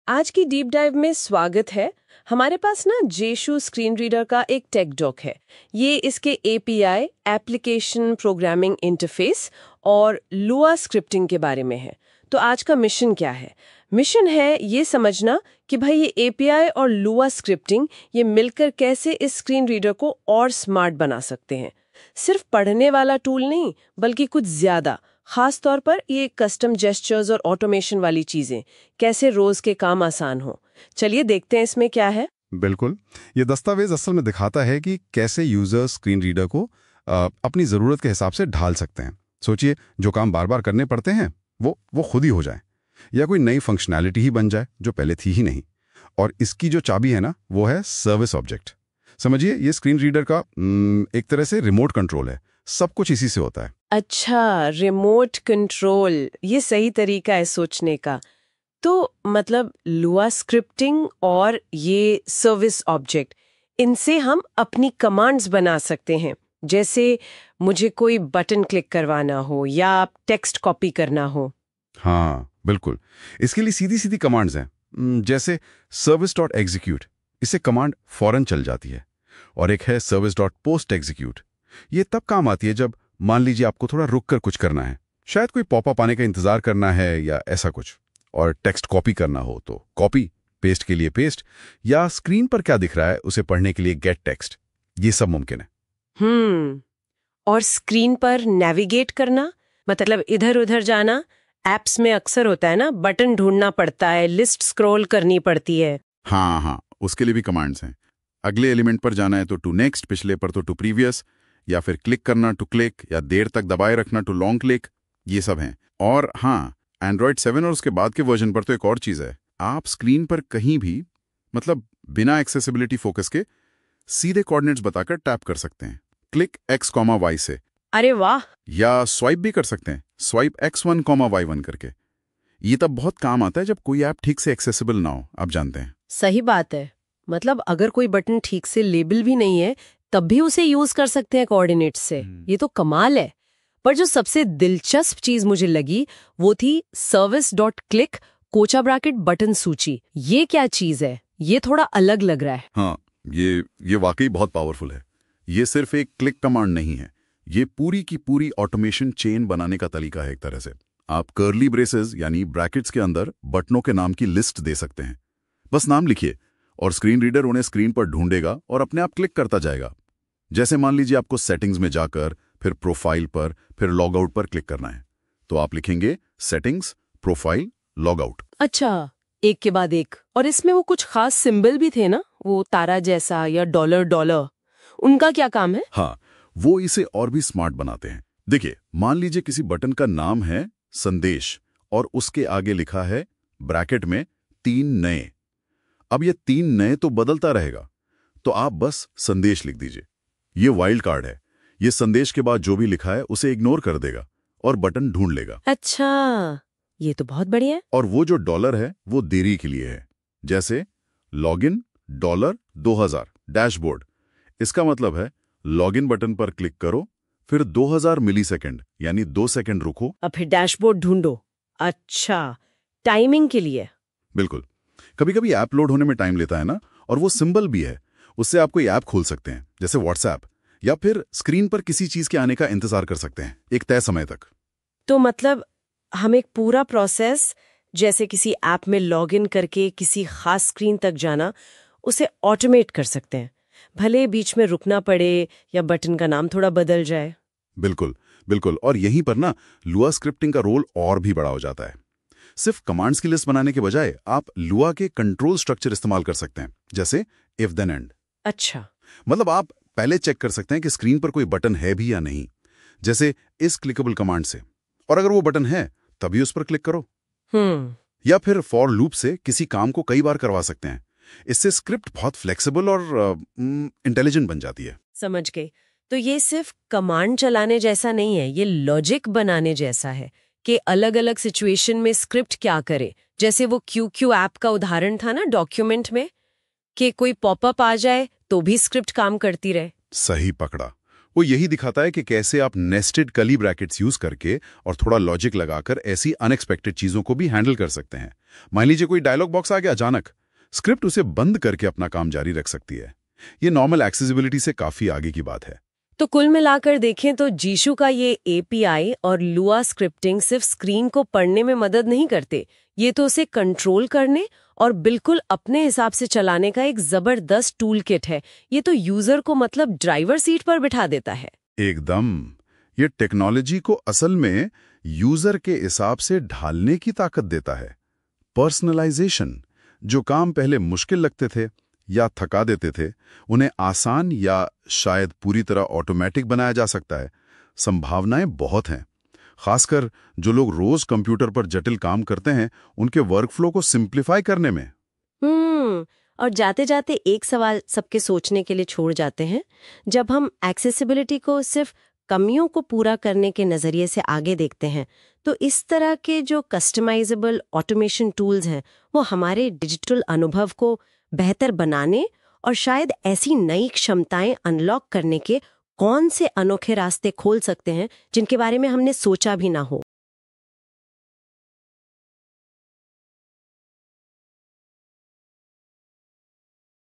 आज की deep dive में स्वागत है। हमारे पास ना जेशु स्क्रीन रीडर का एक टेक डॉक है। ये इसके एपीआई, एप्लीकेशन प्रोग्रामिंग इंटरफेस और लुआ स्क्रिप्टिंग के बारे में है। तो आज का मिशन क्या है? मिशन है ये समझना कि भाई ये एपीआई और लुआ स्क्रिप्टिंग ये मिलकर कैसे इस स्क्रीन रीडर को और स्मार्ट बना सकते हैं। सिर्फ पढ़ने वाला टूल नहीं, बल्कि कुछ ज्यादा, खास तौर पर ये कस्टम जेस्चर्स और ऑटोमेशन वाली चीजें कैसे रोज के काम आसान हो। चलिए देखते हैं इसमें क्या है। बिल्कुल। ये दस्तावेज असल में दिखाता है कि कैसे यूजर्स स्क्रीन रीडर को अपनी ज़रूरत के हिसाब से ढाल सकते हैं। सोचिए, जो काम बार बार करने पड़ते हैं वो खुद ही हो जाए, या कोई नई फंक्शनैलिटी ही बन जाए जो पहले थी ही नहीं। और इसकी जो चाबी है ना, वो है सर्विस ऑब्जेक्ट। समझिए, ये स्क्रीन रीडर का एक तरह से रिमोट कंट्रोल है। सब कुछ इसी से होता है। अच्छा, रिमोट कंट्रोल, ये सही तरीका है सोचने का। तो मतलब लुआ स्क्रिप्टिंग और ये सर्विस ऑब्जेक्ट, इनसे हम अपनी कमांड्स बना सकते हैं। जैसे मुझे कोई बटन क्लिक करवाना हो या टेक्स्ट कॉपी करना हो। हाँ बिल्कुल, इसके लिए सीधी सीधी कमांड्स हैं। जैसे service.execute, इससे कमांड फौरन चल जाती है। और एक है service.postExecute। ये तब काम आती है जब मान लीजिए आपको थोड़ा रुक कर कुछ करना है, शायद कोई पॉपअप आने का इंतजार करना है या ऐसा कुछ। और टेक्स्ट कॉपी करना हो तो कॉपी, पेस्ट के लिए पेस्ट, या स्क्रीन पर क्या दिख रहा है उसे पढ़ने के लिए गेट टेक्स्ट। ये सब मुमकिन है। और स्क्रीन पर नेविगेट करना, मतलब इधर उधर जाना। एप्स में अक्सर होता है ना, बटन ढूंढना पड़ता है, लिस्ट स्क्रॉल करनी पड़ती है। हाँ, उसके लिए भी कमांड्स हैं। अगले एलिमेंट पर जाना है तो टू नेक्स्ट, पिछले पर तो टू प्रीवियस, या फिर क्लिक करना टू क्लिक, या देर तक दबाए रखना टू लॉन्ग क्लिक। ये सब हैं। और हाँ, एंड्रॉयड 7 और उसके बाद के वर्जन पर तो एक और चीज़ है। आप स्क्रीन पर कहीं भी, मतलब बिना एक्सेसिबिलिटी फोकस के, सीधे कोऑर्डिनेट्स बताकर टैप कर सकते हैं। क्लिक x, y से। अरे वाह! या स्वाइप भी कर सकते हैं, स्वाइप x1, y1 करके। ये तब बहुत काम आता है जब कोई ऐप ठीक से एक्सेसिबल ना हो, आप जानते हैं। सही बात है। मतलब अगर कोई बटन ठीक से लेबल भी नहीं है, तब भी उसे यूज कर सकते हैं कोऑर्डिनेट्स से। ये तो कमाल है। पर जो सबसे दिलचस्प चीज मुझे लगी वो थी service.click कोचा ब्रैकेट बटन सूची। ये क्या चीज है? ये थोड़ा अलग लग रहा है। हाँ, ये वाकई बहुत पावरफुल है। ये सिर्फ एक क्लिक कमांड नहीं है, ये पूरी की पूरी ऑटोमेशन चेन बनाने का तरीका है। एक तरह से आप कर्ली ब्रेसेस यानी ब्रैकेट्स के अंदर बटनों के नाम की लिस्ट दे सकते हैं। बस नाम लिखिए और स्क्रीन रीडर उन्हें स्क्रीन पर ढूंढेगा और अपने आप क्लिक करता जाएगा। जैसे मान लीजिए आपको सेटिंग्स में जाकर फिर प्रोफाइल पर, फिर लॉग आउट पर क्लिक करना है, तो आप लिखेंगे सेटिंग्स, प्रोफाइल, लॉग आउट। अच्छा, एक के बाद एक। और इसमें वो कुछ खास सिंबल भी थे ना, वो तारा जैसा या $, उनका क्या काम है? हाँ, वो इसे और भी स्मार्ट बनाते हैं। देखिए, मान लीजिए किसी बटन का नाम है संदेश और उसके आगे लिखा है ब्रैकेट में 3 नए। अब ये 3 नए तो बदलता रहेगा, तो आप बस संदेश लिख दीजिए। ये वाइल्ड कार्ड है। ये संदेश के बाद जो भी लिखा है उसे इग्नोर कर देगा और बटन ढूंढ लेगा। अच्छा, ये तो बहुत बढ़िया है। और वो जो डॉलर है वो देरी के लिए है। जैसे लॉगिन $2000 डैशबोर्ड। इसका मतलब है लॉगिन बटन पर क्लिक करो, फिर 2000 मिलीसेकंड यानी 2 सेकंड रुको, अब फिर डैशबोर्ड ढूंढो। अच्छा, टाइमिंग के लिए। बिल्कुल। कभी कभी ऐप लोड होने में टाइम लेता है ना, और वो सिंबल भी है। उससे आप कोई ऐप खोल सकते हैं, जैसे व्हाट्सएप, या फिर स्क्रीन पर किसी चीज के आने का इंतजार कर सकते हैं एक तय समय तक। तो मतलब हम एक पूरा प्रोसेस, जैसे किसी ऐप में लॉगिन करके किसी खास स्क्रीन तक जाना, उसे ऑटोमेट कर सकते हैं, भले बीच में रुकना पड़े या बटन का नाम थोड़ा बदल जाए। बिल्कुल बिल्कुल। और यहीं पर ना लुआ स्क्रिप्टिंग का रोल और भी बड़ा हो जाता है। सिर्फ कमांड्स की लिस्ट बनाने के बजाय आप लुआ के कंट्रोल स्ट्रक्चर इस्तेमाल कर सकते हैं, जैसे इफ देन एंड। अच्छा, मतलब आप पहले चेक कर सकते हैं कि स्क्रीन पर कोई बटन है भी या नहीं, जैसे इस क्लिकेबल कमांड से। और अगर वो बटन है तभी उस पर क्लिक करो। या फिर फॉर लूप से किसी काम को कई बार करवा सकते हैं। इससे स्क्रिप्ट बहुत फ्लेक्सिबल और इंटेलिजेंट बन जाती है। समझ गई। तो ये सिर्फ कमांड चलाने जैसा नहीं है, ये लॉजिक बनाने जैसा है कि अलग अलग सिचुएशन में स्क्रिप्ट क्या करे। जैसे वो QQ ऐप का उदाहरण था ना डॉक्यूमेंट में, कि कोई पॉपअप आ जाए तो भी स्क्रिप्ट काम करती रहे। सही पकड़ा। वो यही दिखाता है कि कैसे आप नेस्टेड कर्ली ब्रैकेट्स यूज करके और थोड़ा लॉजिक लगाकर ऐसी अनएक्सपेक्टेड चीजों को भी हैंडल कर सकते हैं। मान लीजिए कोई डायलॉग बॉक्स आ गया अचानक, स्क्रिप्ट उसे बंद करके अपना काम जारी रख सकती है। ये नॉर्मल एक्सेसिबिलिटी से काफी आगे की बात है। तो कुल मिलाकर देखें तो जीशू का ये एपीआई और लुआ स्क्रिप्टिंग सिर्फ स्क्रीन को पढ़ने में मदद नहीं करते, ये तो उसे कंट्रोल करने और बिल्कुल अपने हिसाब से चलाने का एक जबरदस्त टूल किट है। ये तो यूजर को मतलब ड्राइवर सीट पर बिठा देता है। एकदम, ये टेक्नोलॉजी को असल में यूजर के हिसाब से ढालने की ताकत देता है। पर्सनलाइजेशन, जो काम पहले मुश्किल लगते थे या थका देते थे, उन्हें आसान या शायद पूरी तरह ऑटोमेटिक बनाया जा सकता है। संभावनाएं बहुत हैं, खासकर जो लोग रोज कंप्यूटर पर जटिल काम करते हैं, उनके वर्कफ्लो को सिंप्लीफाई करने में। और जाते जाते एक सवाल सबके सोचने के लिए छोड़ जाते हैं। जब हम एक्सेसिबिलिटी को सिर्फ कमियों को पूरा करने के नजरिए से आगे देखते हैं, तो इस तरह के जो कस्टमाइजेबल ऑटोमेशन टूल्स हैं, वो हमारे डिजिटल अनुभव को बेहतर बनाने और शायद ऐसी नई क्षमताएं अनलॉक करने के कौन से अनोखे रास्ते खोल सकते हैं जिनके बारे में हमने सोचा भी ना हो।